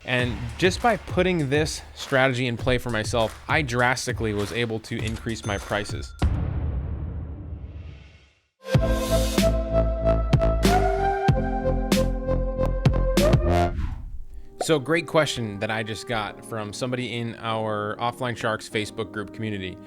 And just by putting this strategy in play for myself, I drastically was able to increase my prices. So great question that I just got from somebody in our Offline Sharks Facebook group community.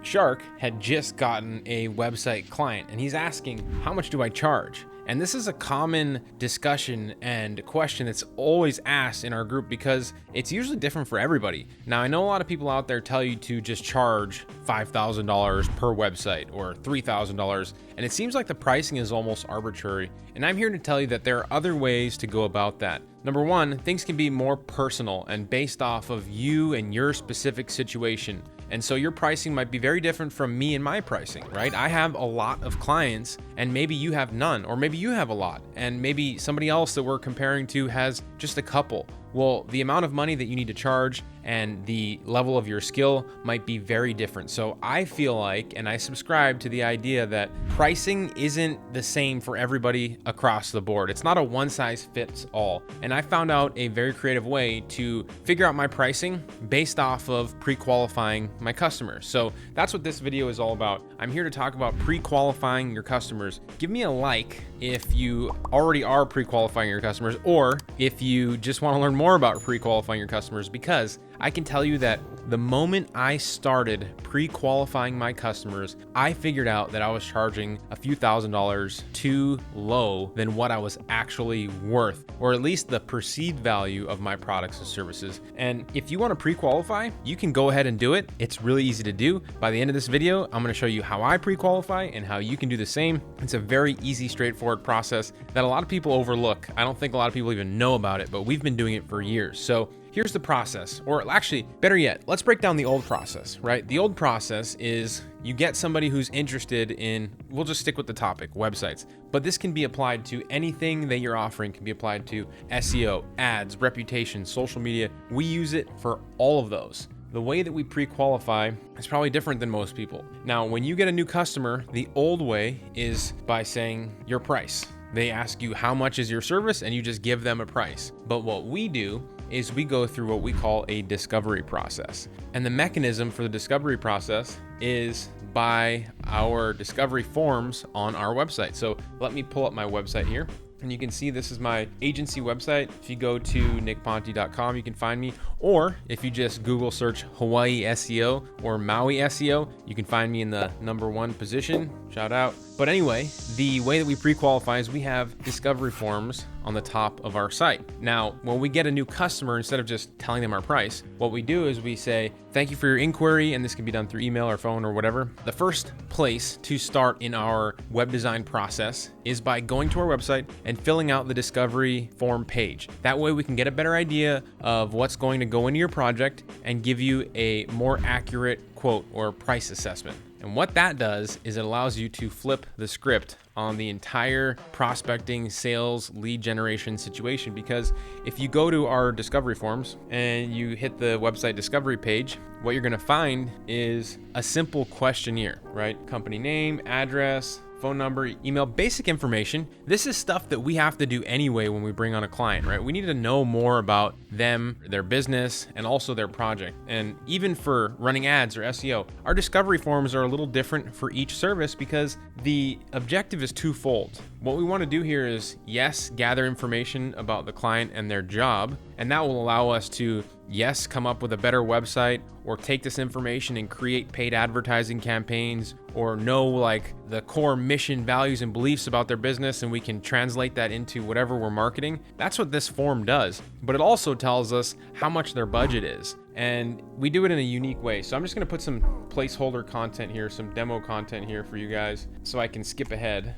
Shark had just gotten a website client and he's asking, how much do I charge? And this is a common discussion and question that's always asked in our group because it's usually different for everybody. Now, I know a lot of people out there tell you to just charge $5,000 per website or $3,000, and it seems like the pricing is almost arbitrary. And I'm here to tell you that there are other ways to go about that. Number one, things can be more personal and based off of you and your specific situation. And so your pricing might be very different from me and my pricing, right? I have a lot of clients and maybe you have none, or maybe you have a lot and maybe somebody else that we're comparing to has just a couple. Well, the amount of money that you need to charge and the level of your skill might be very different. So I feel like, and I subscribe to the idea that pricing isn't the same for everybody across the board. It's not a one size fits all. And I found out a very creative way to figure out my pricing based off of pre-qualifying my customers. So that's what this video is all about. I'm here to talk about pre-qualifying your customers. Give me a like if you already are pre-qualifying your customers, or if you just want to learn more about pre-qualifying your customers, because I can tell you that the moment I started pre-qualifying my customers, I figured out that I was charging a few $1,000s too low than what I was actually worth, or at least the perceived value of my products and services. And if you want to pre-qualify, you can go ahead and do it. It's really easy to do. By the end of this video, I'm going to show you how I pre-qualify and how you can do the same. It's a very easy, straightforward process that a lot of people overlook. I don't think a lot of people even know about it, but we've been doing it for years. So here's the process, or actually, better yet, let's break down the old process, right? The old process is you get somebody who's interested in, we'll just stick with the topic, websites, but this can be applied to anything that you're offering, can be applied to SEO, ads, reputation, social media. We use it for all of those. The way that we pre-qualify is probably different than most people. Now, when you get a new customer, the old way is by saying your price. They ask you how much is your service and you just give them a price. But what we do is we go through what we call a discovery process. And the mechanism for the discovery process is by our discovery forms on our website. So let me pull up my website here. And you can see this is my agency website. If you go to nickponte.com, you can find me. Or if you just Google search Hawaii SEO or Maui SEO, you can find me in the #1 position. Shout out. But anyway, the way that we pre-qualify is we have discovery forms on the top of our site. Now, when we get a new customer, instead of just telling them our price, what we do is we say, thank you for your inquiry, and this can be done through email or phone or whatever. The first place to start in our web design process is by going to our website and filling out the discovery form page. That way we can get a better idea of what's going to go into your project and give you a more accurate quote or price assessment. And what that does is it allows you to flip the script on the entire prospecting, sales, lead generation situation. Because if you go to our discovery forms and you hit the website discovery page, what you're gonna find is a simple questionnaire, right? Company name, address, phone number, email, basic information. This is stuff that we have to do anyway when we bring on a client, right? We need to know more about them, their business, and also their project. And even for running ads or SEO, our discovery forms are a little different for each service because the objective is twofold. What we want to do here is, yes, gather information about the client and their job, and that will allow us to, yes, come up with a better website, or take this information and create paid advertising campaigns, or know like the core mission, values, and beliefs about their business, and we can translate that into whatever we're marketing. That's what this form does. But it also tells us how much their budget is. And we do it in a unique way. So I'm just gonna put some placeholder content here, some demo content here for you guys, so I can skip ahead.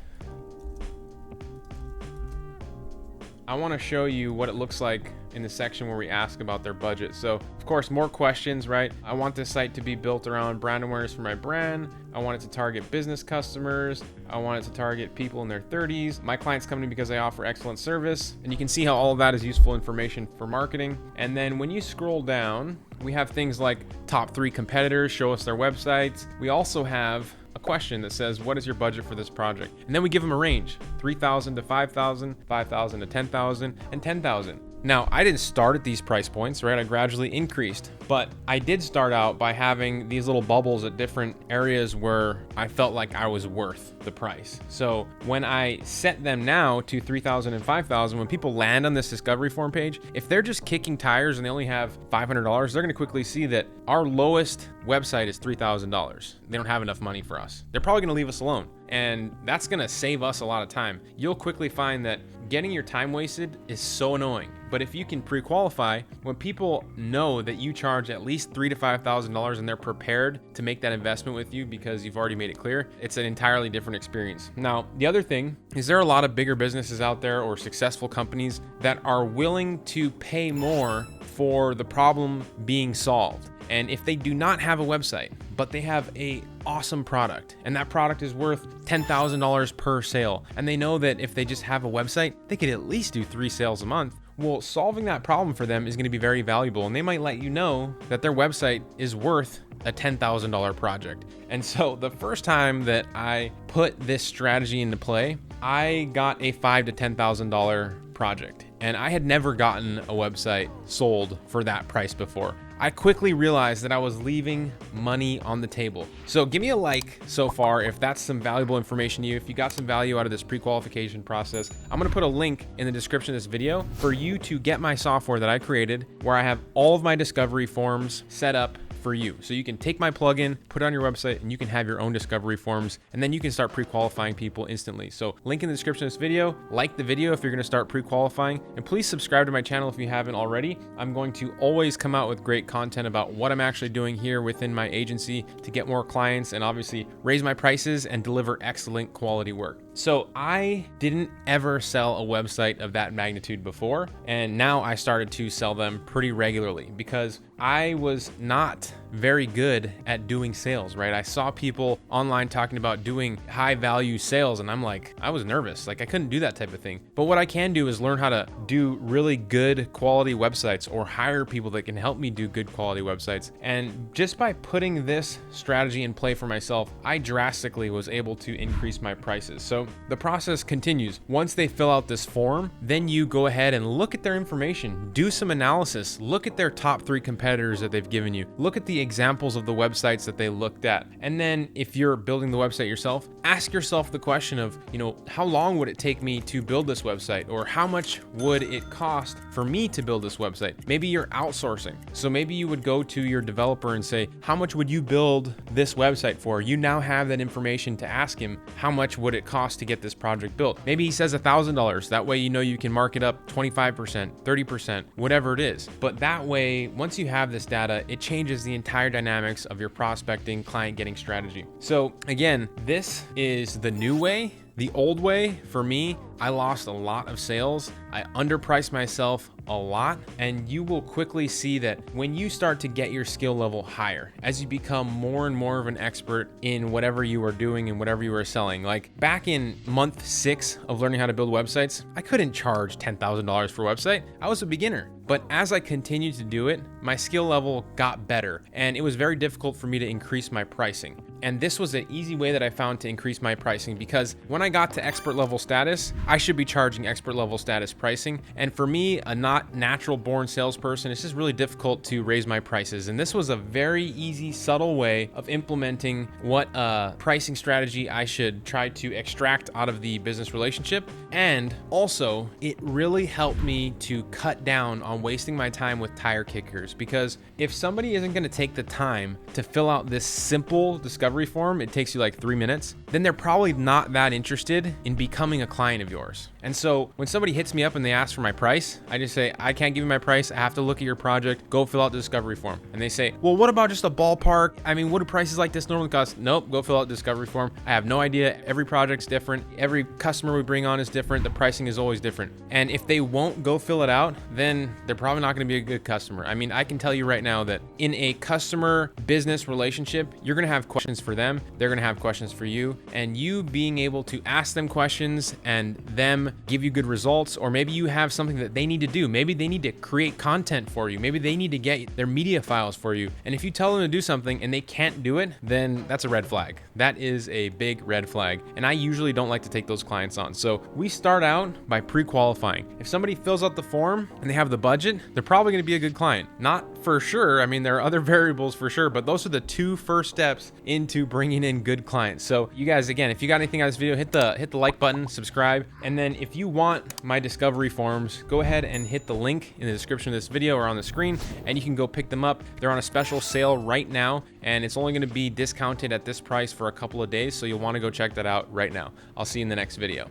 I wanna show you what it looks like in the section where we ask about their budget. So of course, more questions, right? I want this site to be built around brand awareness for my brand. I want it to target business customers. I want it to target people in their 30s. My clients come to me because I offer excellent service. And you can see how all of that is useful information for marketing. And then when you scroll down, we have things like top 3 competitors, show us their websites. We also have a question that says, what is your budget for this project? And then we give them a range, 3,000 to 5,000, 5,000 to 10,000, and 10,000. Now, I didn't start at these price points, right? I gradually increased, but I did start out by having these little bubbles at different areas where I felt like I was worth the price. So when I set them now to 3,000 and 5,000, when people land on this discovery form page, if they're just kicking tires and they only have $500, they're going to quickly see that our lowest website is $3,000. They don't have enough money for us. They're probably going to leave us alone. And that's going to save us a lot of time. You'll quickly find that getting your time wasted is so annoying. But if you can pre-qualify, when people know that you charge at least $3,000 to $5,000 and they're prepared to make that investment with you because you've already made it clear, it's an entirely different experience. Now, the other thing is there are a lot of bigger businesses out there or successful companies that are willing to pay more for the problem being solved. And if they do not have a website, but they have a awesome product, and that product is worth $10,000 per sale, and they know that if they just have a website, they could at least do 3 sales a month. Well, solving that problem for them is going to be very valuable, and they might let you know that their website is worth a $10,000 project. And so the first time that I put this strategy into play, I got a $5,000 to $10,000 project, and I had never gotten a website sold for that price before. I quickly realized that I was leaving money on the table. So give me a like so far if that's some valuable information to you. If you got some value out of this pre-qualification process, I'm gonna put a link in the description of this video for you to get my software that I created, where I have all of my discovery forms set up for you. So you can take my plugin, put it on your website, and you can have your own discovery forms, and then you can start pre-qualifying people instantly. So link in the description of this video, like the video if you're gonna start pre-qualifying, and please subscribe to my channel if you haven't already. I'm going to always come out with great content about what I'm actually doing here within my agency to get more clients and obviously raise my prices and deliver excellent quality work. So I didn't ever sell a website of that magnitude before, and now I started to sell them pretty regularly because I was not very good at doing sales, right? I saw people online talking about doing high value sales, and I'm like, I was nervous. Like I couldn't do that type of thing. But what I can do is learn how to do really good quality websites or hire people that can help me do good quality websites. And just by putting this strategy in play for myself, I drastically was able to increase my prices. So the process continues. Once they fill out this form, then you go ahead and look at their information, do some analysis, look at their top 3 competitors that they've given you, look at the examples of the websites that they looked at. And then if you're building the website yourself, ask yourself the question of, how long would it take me to build this website? Or how much would it cost for me to build this website? Maybe you're outsourcing. So maybe you would go to your developer and say, how much would you build this website for? You now have that information to ask him, how much would it cost to get this project built? Maybe he says $1,000. That way, you can mark it up 25%, 30%, whatever it is. But that way, once you have this data, it changes the entire dynamics of your prospecting client getting strategy. So again, this is the new way. The old way for me, I lost a lot of sales. I underpriced myself a lot, and you will quickly see that when you start to get your skill level higher, as you become more and more of an expert in whatever you are doing and whatever you are selling. Like back in month 6 of learning how to build websites, I couldn't charge $10,000 for a website. I was a beginner. But as I continued to do it, my skill level got better, and it was very difficult for me to increase my pricing. And this was an easy way that I found to increase my pricing, because when I got to expert level status, I should be charging expert level status pricing. And for me, a not natural born salesperson, it's just really difficult to raise my prices. And this was a very easy, subtle way of implementing what pricing strategy I should try to extract out of the business relationship. And also, it really helped me to cut down on wasting my time with tire kickers, because if somebody isn't going to take the time to fill out this simple discovery form, it takes you like 3 minutes, then they're probably not that interested in becoming a client of yours. And so when somebody hits me up and they ask for my price, I just say, I can't give you my price. I have to look at your project. Go fill out the discovery form. And they say, well, what about just a ballpark? I mean, what do prices like this normally cost? Nope, go fill out the discovery form. I have no idea. Every project's different. Every customer we bring on is different. The pricing is always different. And if they won't go fill it out, then they're probably not going to be a good customer. I mean, I can tell you right now that in a customer business relationship, you're going to have questions questions for them, they're going to have questions for you, and you being able to ask them questions and them give you good results, or maybe you have something that they need to do. Maybe they need to create content for you. Maybe they need to get their media files for you. And if you tell them to do something and they can't do it, then that's a red flag. That is a big red flag. And I usually don't like to take those clients on. So we start out by pre-qualifying. If somebody fills out the form and they have the budget, they're probably going to be a good client. Not for sure. I mean, there are other variables for sure, but those are the two first steps into bringing in good clients. So you guys, again, if you got anything out of this video, hit the like button, subscribe. And then if you want my discovery forms, go ahead and hit the link in the description of this video or on the screen, and you can go pick them up. They're on a special sale right now, and it's only going to be discounted at this price for a couple of days. So you'll want to go check that out right now. I'll see you in the next video.